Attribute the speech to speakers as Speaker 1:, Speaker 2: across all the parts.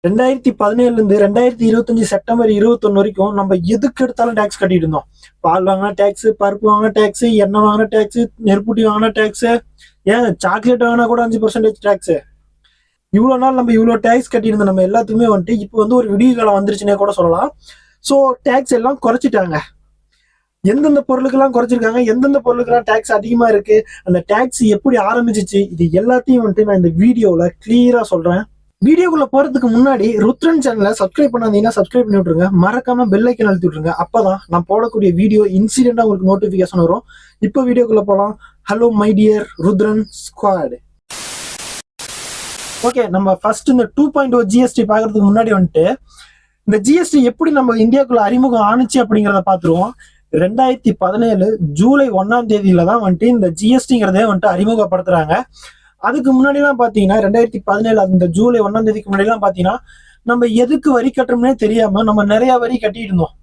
Speaker 1: 2017 2025 September 21 வரைக்கும் நம்ம எதுக்கு எடுத்தாலும் டேக்ஸ் கட்டிட்டு இருந்தோம். பால் வாங்கினா டேக்ஸ், பருப்பு வாங்கினா டேக்ஸ், எண்ணெய் வாங்கினா டேக்ஸ், நெருப்புட்டி வாங்கினா டேக்ஸ், ஏன் சாக்லேட் வாங்கினா கூட 5% டேக்ஸ். இவ்வளவு நாள் நம்ம இவ்வளவு டேக்ஸ் கட்டியிருந்தோம். நம்ம எல்லாத்துக்குமே இப்போ ஒரு விடிய காலம் வந்துருச்சுன்னே கூட சொல்லலாம். ஸோ டேக்ஸ் எல்லாம் குறைச்சிட்டாங்க. எந்தெந்த பொருளுக்கெல்லாம் குறைச்சிருக்காங்க, எந்தெந்த பொருளுக்கெல்லாம் டேக்ஸ் அதிகமா இருக்கு, அந்த டேக்ஸ் எப்படி ஆரம்பிச்சிச்சு, இது எல்லாத்தையும் நான் இந்த வீடியோல கிளியரா சொல்றேன். வீடியோக்குள்ள போறதுக்கு முன்னாடி ருத்ரன் சேனலை சப்ஸ்கிரைப் பண்ணாதீங்கன்னா சப்ஸ்கிரைப் பண்ணி விட்டுருங்க. மறக்காம பெல் ஐக்கன் அழுத்தி விட்டுருங்க. அப்பதான் நான் போடக்கூடிய வீடியோ இன்சிடென்டா உங்களுக்கு நோட்டிபிகேஷன் வரும். இப்போ வீடியோக்குள்ள போலாம். Hello my dear Rudran squad. Okay, நம்ம ஃபர்ஸ்ட் இந்த 2.0 ஜிஎஸ்டி பாக்குறதுக்கு முன்னாடி இந்த ஜிஎஸ்டி எப்படி நம்ம இந்தியாவுக்குள்ள அறிமுகம் ஆணுச்சு அப்படிங்கிறத பாத்துருவோம். 2017 ஜூலை 1ஆம் தேதியில தான் இந்த ஜிஎஸ்டிங்கிறதே அறிமுகப்படுத்துறாங்க. அதுக்கு முன்னாடிலாம் பாத்தீங்கன்னா 2017 அந்த ஜூலை 1ஆம் தேதிக்கு முன்னாடிலாம் பாத்தீங்கன்னா நம்ம எதுக்கு வரி கட்டுறோம்னே தெரியாம நம்ம நிறைய வரி கட்டிட்டு இருந்தோம்.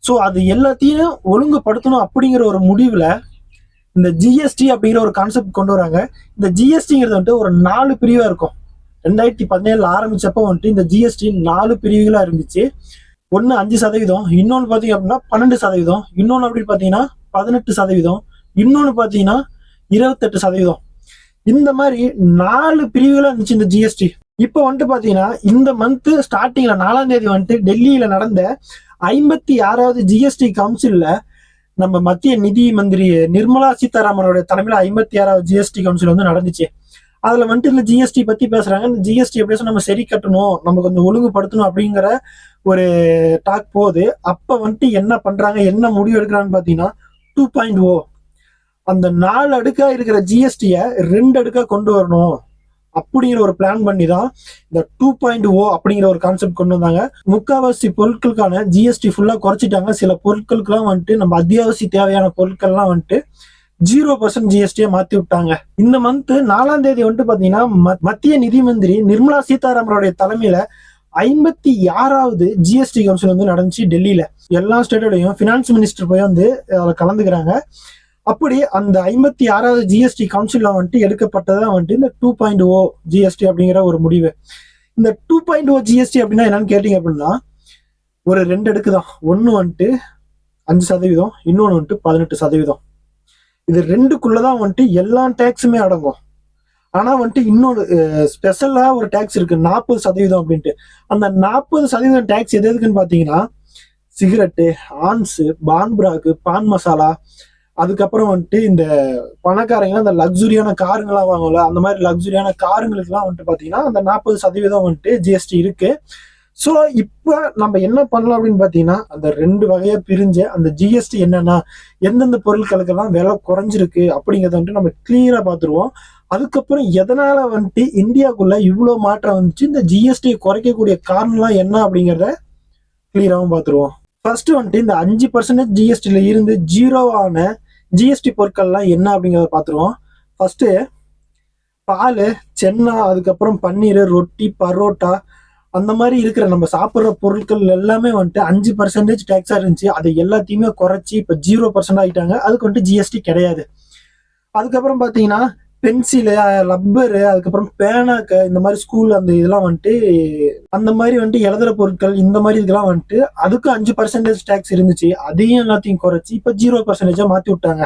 Speaker 1: ஸோ அது எல்லாத்தையும் ஒழுங்குபடுத்தணும் அப்படிங்கிற ஒரு முடிவுல இந்த ஜிஎஸ்டி அப்படிங்கிற ஒரு கான்செப்ட் கொண்டு வராங்க. இந்த ஜிஎஸ்டிங்கிறது ஒரு 4 பிரிவா இருக்கும். 2017 ஆரம்பிச்சப்போ இந்த ஜிஎஸ்டி 4 பிரிவுகளா இருந்துச்சு. ஒன்னு 5%, இன்னொன்னு பாத்தீங்க அப்படின்னா 12%, இன்னொன்னு அப்படி பாத்தீங்கன்னா 18%, இன்னொன்னு பாத்தீங்கன்னா 28%. இந்த மாதிரி 4 பிரிவுகளா இருந்துச்சு இந்த ஜிஎஸ்டி. இப்போ பாத்தீங்கன்னா இந்த மந்த் ஸ்டார்டிங்ல 4ஆம் தேதி டெல்லியில நடந்த 56வது ஜிஎஸ்டி கவுன்சில்ல நம்ம மத்திய நிதி மந்திரி நிர்மலா சீதாராமனோட தலைமையில 56வது ஜிஎஸ்டி கவுன்சில் நடந்துச்சு. அதுல இந்த ஜிஎஸ்டி பத்தி பேசுறாங்க. இந்த ஜிஎஸ்டி எப்படி நம்ம சரி கட்டணும், நம்ம கொஞ்சம் ஒழுங்குபடுத்தணும் அப்படிங்கிற ஒரு டாக் போகுது. அப்ப என்ன பண்றாங்க, என்ன முடிவு எடுக்கிறான்னு பாத்தீங்கன்னா 2.0 அந்த 4 அடுக்கா இருக்கிற ஜிஎஸ்டிய 2 அடுக்கா கொண்டு வரணும் அப்படிங்கிற ஒரு பிளான் பண்ணி தான் இந்த 2.0 அப்படிங்கிற ஒரு கான்செப்ட் கொண்டு வந்தாங்க. முக்காவாசி பொருட்களுக்கான ஜிஎஸ்டி ஃபுல்லா குறைச்சிட்டாங்க. சில பொருட்களுக்கெல்லாம் நம்ம அத்தியாவசிய தேவையான பொருட்கள்லாம் 0% ஜிஎஸ்டியை மாத்தி விட்டாங்க. இந்த மந்த் 4ஆம் தேதி பாத்தீங்கன்னா மத்திய நிதி மந்திரி நிர்மலா சீதாராமனுடைய தலைமையில 56வது ஜிஎஸ்டி கவுன்சில் நடந்துச்சு டெல்லியில. எல்லா ஸ்டேட்டோடையும் பினான்ஸ் மினிஸ்டர் போய் அதுல கலந்துக்கிறாங்க. அப்படி அந்த 56வது ஜிஎஸ்டி கவுன்சில்ல எடுக்கப்பட்டதா இந்த 2.0 ஜிஎஸ்டி அப்படிங்கிற ஒரு முடிவு. இந்த 2.0 ஜிஎஸ்டி அப்படின்னா என்னன்னு கேட்டீங்க அப்படின்னா ஒரு 2 அடுக்கு தான். ஒன்னு 5%, இன்னொன்னு 18%. இது 2க்குள்ளதான் எல்லா டேக்ஸுமே அடங்கும். ஆனா இன்னொரு ஸ்பெஷலா ஒரு டேக்ஸ் இருக்கு, 40% அப்படின்ட்டு. அந்த 40% டேக்ஸ் எது எதுக்குன்னு பாத்தீங்கன்னா சிகரெட்டு, ஆன்ஸு, பான்புராக்கு, பான் மசாலா, அதுக்கப்புறம் இந்த பணக்காரங்க அந்த லக்ஸுரியான காருங்கெல்லாம் வாங்கல, அந்த மாதிரி லக்ஸுரியான காருங்களுக்கு எல்லாம் பாத்தீங்கன்னா அந்த 40% ஜிஎஸ்டி இருக்கு. ஸோ இப்ப நம்ம என்ன பண்ணலாம் அப்படின்னு பாத்தீங்கன்னா அந்த 2 வகையா பிரிஞ்ச அந்த ஜிஎஸ்டி என்னன்னா எந்தெந்த பொருட்களுக்கெல்லாம் விலை குறைஞ்சிருக்கு அப்படிங்கறத நம்ம கிளியரா பாத்துருவோம். அதுக்கப்புறம் எதனால இந்தியாவுக்குள்ள இவ்வளவு மாற்றம் வந்துச்சு, இந்த ஜிஎஸ்டியை குறைக்கக்கூடிய காரணம்லாம் என்ன அப்படிங்கிறத கிளியராகவும் பாத்துருவோம். ஃபர்ஸ்ட் இந்த 5% ஜிஎஸ்டில இருந்து 0வான ஜிஎஸ்டி பொருட்கள்லாம் என்ன அப்படிங்கிறத பாத்துருவோம். ஃபர்ஸ்ட் பால், சென்னா, அதுக்கப்புறம் பன்னீர், ரொட்டி, பரோட்டா, அந்த மாதிரி இருக்கிற நம்ம சாப்பிட்ற பொருட்கள் எல்லாமே 5% டேக்ஸா இருந்துச்சு. அதை எல்லாத்தையுமே குறைச்சி இப்ப 0% ஆயிட்டாங்க. அதுக்கு ஜிஎஸ்டி கிடையாது. அதுக்கப்புறம் பாத்தீங்கன்னா பென்சிலு, ரப்பரு, அதுக்கப்புறம் பேனாக்கு, இந்த மாதிரி ஸ்கூல் அந்த இதெல்லாம் அந்த மாதிரி எழுதுற பொருட்கள், இந்த மாதிரி இதெல்லாம் அதுக்கு 5% டேக்ஸ் இருந்துச்சு. அதையும் எல்லாத்தையும் குறைச்சி இப்ப 0% மாத்தி விட்டாங்க.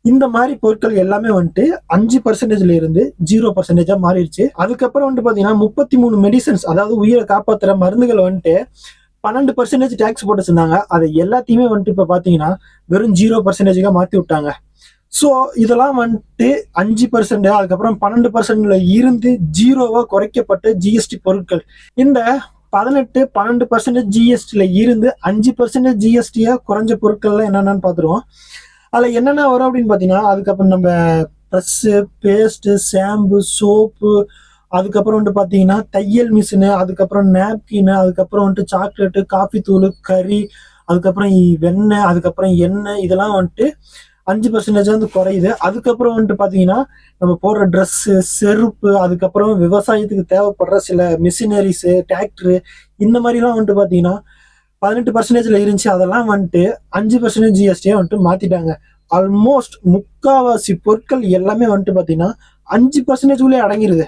Speaker 1: இந்த மாதிரி பொருட்கள் எல்லாமே 5%ல இருந்து 0% மாறிடுச்சு. அதுக்கப்புறம் பாத்தீங்கன்னா 33 மெடிசன்ஸ், அதாவது உயிரை காப்பாத்துற மருந்துகள் 12% டேக்ஸ் போட்டு இருந்தாங்க. அதை எல்லாத்தையுமே இப்ப பாத்தீங்கன்னா வெறும் 0% மாத்தி விட்டாங்க. ஸோ இதெல்லாம் 5%, அதுக்கப்புறம் 12%ல இருந்து 0வா குறைக்கப்பட்ட ஜிஎஸ்டி பொருட்கள். இந்த 12% ஜிஎஸ்டில இருந்து 5% ஜிஎஸ்டியா குறைஞ்ச பொருட்கள்லாம் என்னென்னு பாத்துருவோம். அதுல என்னென்ன வரும் அப்படின்னு பாத்தீங்கன்னா அதுக்கப்புறம் நம்ம ப்ரெஸ், பேஸ்ட், ஷாம்பு, சோப்பு, அதுக்கப்புறம் பாத்தீங்கன்னா தையல் மிஷினு, அதுக்கப்புறம் நாப்கின், அதுக்கப்புறம் சாக்லேட்டு, காஃபி தூள், கறி, அதுக்கப்புறம் வெண்ணெய், அதுக்கப்புறம் எண்ணெய், இதெல்லாம் 5% குறையுது. அதுக்கப்புறம் பாத்தீங்கன்னா நம்ம போடுற ட்ரெஸ், செருப்பு, அதுக்கப்புறம் விவசாயத்துக்கு தேவைப்படுற சில மிஷினரிஸ், டிராக்டரு, இந்த மாதிரி எல்லாம் பாத்தீங்கன்னா 18%ல இருந்துச்சு. அதெல்லாம் 5% ஜிஎஸ்டியா மாத்திட்டாங்க. ஆல்மோஸ்ட் முக்காவாசி பொருட்கள் எல்லாமே பாத்தீங்கன்னா 5% அடங்கிருது.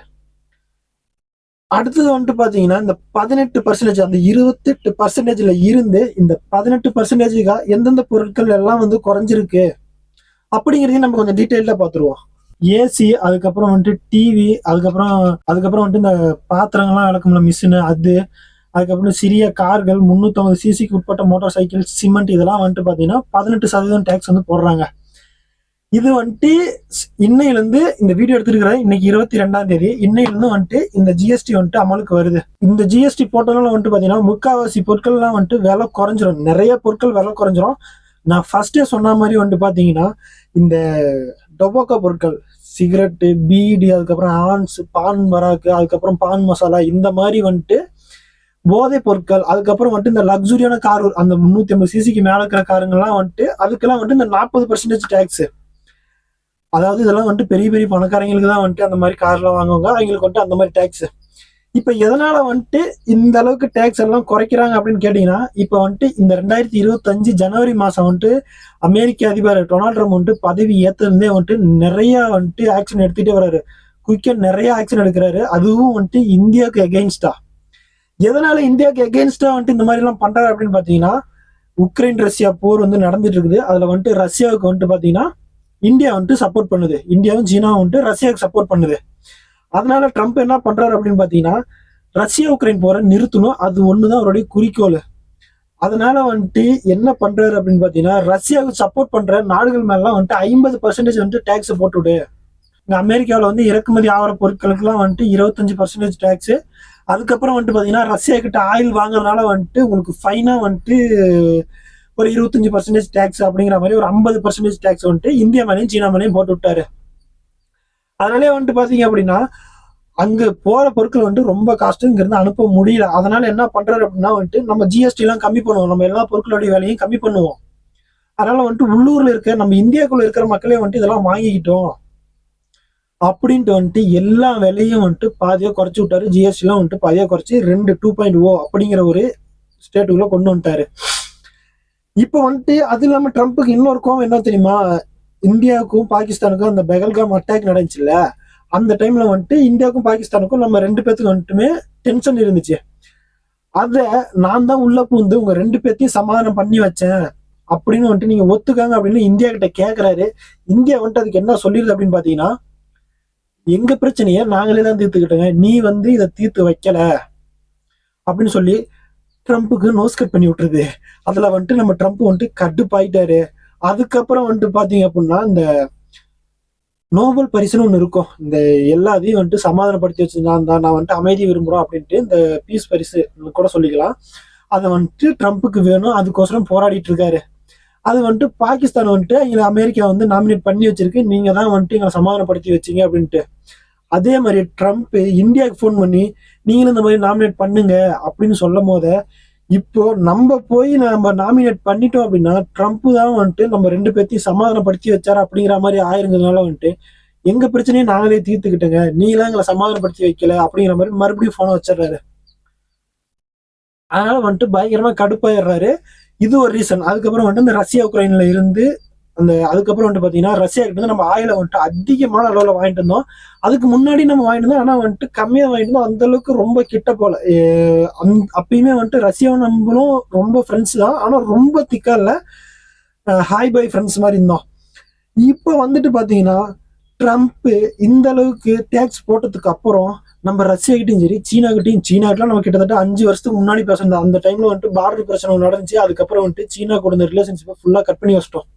Speaker 1: அடுத்தது வந்துட்டு பாத்தீங்கன்னா இந்த 18%, அந்த 28%ல இருந்து இந்த 18%க்கா எந்தெந்த பொருட்கள் எல்லாம் வந்து குறைஞ்சிருக்கு அப்படிங்கிறதையும் நம்ம கொஞ்சம் டீட்டெயில்டா பாத்துருவோம். ஏசி, அதுக்கப்புறம் வந்துட்டு டிவி, அதுக்கப்புறம் வந்துட்டு இந்த பாத்திரங்கள்லாம் விளக்கும்ல மிஷினு அது, அதுக்கப்புறம் சிறிய கார்கள், 350 சிசிக்கு உட்பட்ட மோட்டார் சைக்கிள், சிமெண்ட், இதெல்லாம் வந்துட்டு பாத்தீங்கன்னா 18% டேக்ஸ் வந்து போடுறாங்க. இது வந்துட்டு இன்னையிலிருந்து இந்த வீடியோ எடுத்துருக்கிற இன்னைக்கு 22ஆம் தேதி இன்னையிலிருந்து வந்துட்டு இந்த ஜிஎஸ்டி வந்துட்டு அமலுக்கு வருது. இந்த ஜிஎஸ்டி போட்டதுனால வந்துட்டு பாத்தீங்கன்னா முக்காவாசி பொருட்கள்லாம் வந்துட்டு விலை குறைஞ்சிரும், நிறைய பொருட்கள் விலை குறைஞ்சிரும். நான் ஃபர்ஸ்டே சொன்ன மாதிரி வந்துட்டு பாத்தீங்கன்னா இந்த டொபாக்கோ பொருட்கள், சிகரெட்டு, பீடி, அதுக்கப்புறம் ஆன்ஸ், பான் மராக்கு, அதுக்கப்புறம் பான் மசாலா, இந்த மாதிரி வந்துட்டு போதைப் பொருட்கள், அதுக்கப்புறம் வந்துட்டு இந்த லக்ஸுரியான கார், அந்த 350 சிசிக்கு மேல இருக்கிற காருங்கெல்லாம் வந்துட்டு அதுக்கெல்லாம் வந்துட்டு இந்த 40% டேக்ஸ். அதாவது இதெல்லாம் வந்துட்டு பெரிய பெரிய பணக்காரங்களுக்கு தான் வந்துட்டு அந்த மாதிரி கார்லாம் வாங்குவாங்க, அவங்களுக்கு வந்துட்டு அந்த மாதிரி டேக்ஸ். இப்ப எதனால வந்துட்டு இந்த அளவுக்கு டேக்ஸ் எல்லாம் குறைக்கிறாங்க அப்படின்னு கேட்டீங்கன்னா, இப்ப வந்துட்டு இந்த 2025 ஜனவரி மாசம் வந்துட்டு அமெரிக்க அதிபர் டொனால்ட் ட்ரம்ப் வந்துட்டு பதவி ஏத்ததுலேருந்தே வந்துட்டு நிறைய வந்துட்டு ஆக்ஷன் எடுத்துட்டே வர்றாரு, குயிக்கா நிறைய ஆக்ஷன் எடுக்கிறாரு. அதுவும் வந்துட்டு இந்தியாவுக்கு எகெயின்ஸ்டா. எதனால இந்தியாவுக்கு எகெயின்ஸ்டா வந்துட்டு இந்த மாதிரி எல்லாம் பண்றாரு அப்படின்னு பாத்தீங்கன்னா, உக்ரைன் ரஷ்யா போர் வந்து நடந்துட்டு இருக்குது. அதுல வந்துட்டு ரஷ்யாவுக்கு வந்துட்டு பாத்தீங்கன்னா இந்தியா வந்துட்டு சப்போர்ட் பண்ணுது, இந்தியாவும் சீனாவும் வந்துட்டு ரஷ்யாவுக்கு சப்போர்ட் பண்ணுது. அதனால ட்ரம்ப் என்ன பண்றாரு அப்படின்னு பாத்தீங்கன்னா, ரஷ்யா உக்ரைன் போரை நிறுத்தணும், அது ஒண்ணுதான் அவருடைய குறிக்கோள். அதனால வந்துட்டு என்ன பண்றாரு அப்படின்னு பாத்தீங்கன்னா, ரஷ்யாவுக்கு சப்போர்ட் பண்ற நாடுகள் மேலாம் வந்துட்டு 50% வந்துட்டு டேக்ஸ் போட்டுவிடு. இங்க அமெரிக்காவில் வந்து இறக்குமதி ஆகிற பொருட்களுக்குலாம் வந்துட்டு 25% டேக்ஸ். அதுக்கப்புறம் வந்துட்டு பாத்தீங்கன்னா ரஷ்யா கிட்ட ஆயில் வாங்குறதுனால வந்துட்டு உங்களுக்கு ஃபைனா வந்துட்டு ஒரு 25% டேக்ஸ் அப்படிங்கிற மாதிரி ஒரு 50% டேக்ஸ் வந்துட்டு இந்தியா மேலேயும் சீனா மேலேயும் போட்டு விட்டாரு. அதனாலே வந்துட்டு பாத்தீங்க அப்படின்னா அங்க போற பொருட்கள் வந்துட்டு ரொம்ப காஸ்ட், இங்க இருந்து அனுப்ப முடியல. அதனால என்ன பண்றாரு அப்படின்னா வந்துட்டு நம்ம ஜிஎஸ்டி எல்லாம் கம்மி பண்ணுவோம், நம்ம எல்லா பொருட்களுடைய விலையும் கம்மி பண்ணுவோம். அதனால வந்துட்டு உள்ளூர்ல இருக்க நம்ம இந்தியாவுக்குள்ள இருக்கிற மக்களே வந்துட்டு இதெல்லாம் வாங்கிக்கிட்டோம் அப்படின்ட்டு வந்துட்டு எல்லா விலையும் வந்துட்டு பாதியா குறைச்சி விட்டாரு. ஜிஎஸ்டி எல்லாம் வந்துட்டு பாதியா குறைச்சி 2.0 அப்படிங்கிற ஒரு ஸ்டேட்டுக்குள்ள கொண்டு வந்துட்டாரு. இப்ப வந்துட்டு அது இல்லாம ட்ரம்ப்புக்கு இன்னொரு கோவம் என்ன தெரியுமா, இந்தியாவுக்கும் பாகிஸ்தானுக்கும் அந்த பெகல்காம் அட்டாக் நடந்துச்சுல்ல, அந்த டைம்ல வந்துட்டு இந்தியாவுக்கும் பாகிஸ்தானுக்கும் நம்ம 2 பேத்துக்கு வந்துட்டுமே டென்ஷன் இருந்துச்சு. அத நான் தான் உள்ள பூந்து உங்க 2 பேத்தையும் சமாதானம் பண்ணி வச்சேன் அப்படின்னு வந்துட்டு நீங்க ஒத்துக்காங்க அப்படின்னு இந்தியா கிட்ட கேக்குறாரு. இந்தியா வந்துட்டு அதுக்கு என்ன சொல்லிடுது அப்படின்னு பாத்தீங்கன்னா, எங்க பிரச்சனைய நாங்களே தான் தீர்த்துக்கிட்டோங்க, நீ வந்து இதை தீர்த்து வைக்கல அப்படின்னு சொல்லி ட்ரம்ப்புக்கு நோஸ் கட் பண்ணி விட்டுருது. அதுல வந்துட்டு நம்ம ட்ரம்ப் வந்துட்டு கடுப்பாயிட்டாரு. அதுக்கப்புறம் வந்துட்டு பாத்தீங்க அப்படின்னா இந்த நோபல் பரிசுன்னு ஒண்ணு இருக்கும், இந்த எல்லாத்தையும் வந்துட்டு சமாதானப்படுத்தி வச்சு நான் வந்துட்டு அமைதி விரும்புறோம் அப்படின்ட்டு இந்த பீஸ் பரிசு கூட சொல்லிக்கலாம். அதை வந்துட்டு ட்ரம்ப்புக்கு வேணும், அதுக்கோசரம் போராடிட்டு இருக்காரு. அது வந்துட்டு பாகிஸ்தான் வந்துட்டு எங்களை அமெரிக்கா வந்து நாமினேட் பண்ணி வச்சிருக்கு, நீங்க தான் வந்துட்டு எங்களை சமாதானப்படுத்தி வச்சீங்க அப்படின்ட்டு. அதே மாதிரி ட்ரம்ப் இந்தியாவுக்கு ஃபோன் பண்ணி நீங்களும் இந்த மாதிரி நாமினேட் பண்ணுங்க அப்படின்னு சொல்லும் போத, இப்போ நம்ம போய் நம்ம நாமினேட் பண்ணிட்டோம் அப்படின்னா ட்ரம்ப் தான் வந்துட்டு நம்ம 2 பேர்த்தையும் சமாதானப்படுத்தி வச்சாரு அப்படிங்கிற மாதிரி ஆயிருந்ததுனால வந்துட்டு எங்க பிரச்சனையை நாங்களே தீர்த்துக்கிட்டோங்க, நீங்களாம் எங்களை சமாதானப்படுத்தி வைக்கல அப்படிங்கிற மாதிரி மறுபடியும் போனை வச்சிடறாரு. அதனால வந்துட்டு பயங்கரமா கடுப்பாயிடுறாரு. இது ஒரு ரீசன். அதுக்கப்புறம் வந்துட்டு இந்த ரஷ்யா உக்ரைன்ல இருந்து அதுக்கப்புறம் வந்துட்டு பாத்தீங்கன்னா ரஷ்யா கிட்ட இருந்து நம்ம ஆயில வந்துட்டு அதிகமான அளவுல வாங்கிட்டு இருந்தோம். அதுக்கு முன்னாடி நம்ம வாங்கிட்டு இருந்தோம், ஆனா வந்துட்டு கம்மியா வாங்கிட்டு இருந்தோம், அந்த அளவுக்கு ரொம்ப கிட்ட போல. அப்பயுமே வந்துட்டு ரஷ்யாவும் நம்மளும் ரொம்ப ஃப்ரெண்ட்ஸ் தான், ஆனா ரொம்ப திக்கா இல்ல, ஹாய் பை ஃப்ரெண்ட்ஸ் மாதிரி இருந்தோம். இப்ப வந்துட்டு பாத்தீங்கன்னா ட்ரம்ப் இந்த அளவுக்கு டேக்ஸ் போட்டதுக்கு அப்புறம் நம்ம ரஷ்யா கிட்டையும் சரி சீனா கிட்டலாம் நம்ம கிட்டத்தட்ட 5 வருஷத்துக்கு முன்னாடி பேசணும். அந்த டைம்ல வந்துட்டு பார்டர் பிரச்சனை நடந்துச்சு. அதுக்கப்புறம் வந்துட்டு சீனா கூட இந்த ரிலேஷன்ஷிப்பை ஃபுல்லா கட் பண்ணி வச்சிட்டோம்.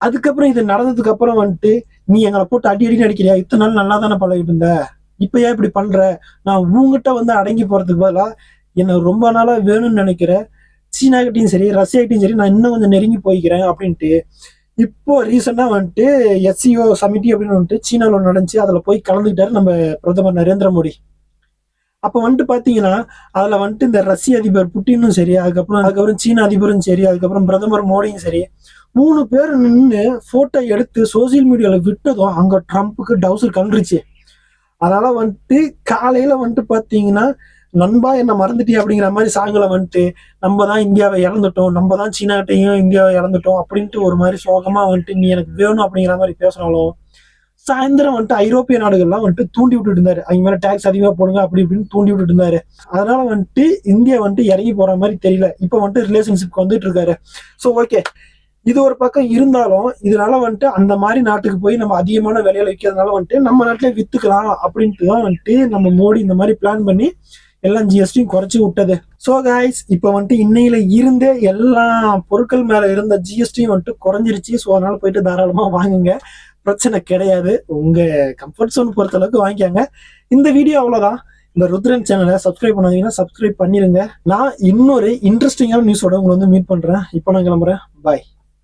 Speaker 1: அதுக்கப்புறம் இது நடந்ததுக்கு அப்புறம் வந்துட்டு நீ எங்களை போட்டு அடி அடிக்கிறியா, இத்தனை நாள் நல்லா தானே பழகிட்டு இருந்த, இப்ப ஏன் இப்படி பண்ற, நான் உங்ககிட்ட வந்து அடங்கி போறதுக்கு பதிலா என்ன ரொம்ப நாளா வேணும்னு நினைக்கிற சீனா கிட்டையும் சரி ரஷ்யா கிட்டையும் சரி நான் இன்னும் கொஞ்சம் நெருங்கி போய்க்கிறேன் அப்படின்ட்டு இப்போ ரீசெண்டா வந்துட்டு எஸ்சிஓ சமிட்டி அப்படின்னு வந்துட்டு சீனால நடந்துச்சு, அதுல போய் கலந்துக்கிட்டாரு நம்ம பிரதமர் நரேந்திர மோடி. அப்ப வந்துட்டு பாத்தீங்கன்னா அதுல வந்துட்டு இந்த ரஷ்ய அதிபர் புட்டினும் சரி, அதுக்கப்புறம் சீன அதிபரும் சரி, அதுக்கப்புறம் பிரதமர் மோடியும் சரி, 3 பேர் நின்று போட்டோ எடுத்து சோசியல் மீடியால விட்டதும் அங்க ட்ரம்ப்புக்கு டவுசர் கண்டுருச்சு. அதனால வந்துட்டு காலையில வந்துட்டு பாத்தீங்கன்னா நண்பா என்ன மறந்துட்டியா அப்படிங்கிற மாதிரி சாங்கல வந்துட்டு நம்ம தான் இந்தியாவை இழந்துட்டோம், நம்ம தான் சீனாட்டையும் இந்தியாவை இழந்துட்டோம் அப்படின்ட்டு ஒரு மாதிரி சோகமா வந்துட்டு நீ எனக்கு வேணும் அப்படிங்கிற மாதிரி பேசினாலும் சாயந்தரம் வந்துட்டு ஐரோப்பிய நாடுகள்லாம் வந்துட்டு தூண்டி விட்டுட்டு இருந்தாரு, அவங்க மேல டாக்ஸ் அதிகமா போடுங்க அப்படி இப்படின்னு தூண்டி விட்டுட்டு இருந்தாரு. அதனால வந்துட்டு இந்தியா வந்துட்டு இறங்கி போற மாதிரி தெரியல. இப்ப வந்துட்டு ரிலேஷன்ஷிப் வந்துட்டு இருக்காரு. ஸோ ஓகே, இது ஒரு பக்கம் இருந்தாலும் இதனால வந்துட்டு அந்த மாதிரி நாட்டுக்கு போய் நம்ம அதிகமான விலையில விற்கிறதுனால வந்துட்டு நம்ம நாட்டிலே வித்துக்கலாம் அப்படின்ட்டு தான் வந்துட்டு நம்ம மோடி இந்த மாதிரி பிளான் பண்ணி எல்லாம் ஜிஎஸ்டியும் குறைச்சி விட்டது. ஸோ கைஸ், இப்போ வந்துட்டு இன்னையில இருந்தே எல்லா பொருட்கள் மேல இருந்த ஜிஎஸ்டியும் வந்துட்டு குறைஞ்சிருச்சு. ஸோ அதனால போயிட்டு தாராளமா வாங்குங்க, பிரச்சனை கிடையாது. உங்க கம்ஃபர்ட் ஜோன் பொறுத்த அளவுக்கு வாங்கிக்காங்க. இந்த வீடியோ அவ்வளவுதான். இந்த ருத்ரன் சேனலை சப்ஸ்கிரைப் பண்ணாதீங்கன்னா சப்ஸ்கிரைப் பண்ணிருங்க. நான் இன்னொரு இன்ட்ரெஸ்டிங்கான நியூஸோட உங்களை வந்து மீட் பண்றேன். இப்போ நான் கிளம்புறேன். பாய்.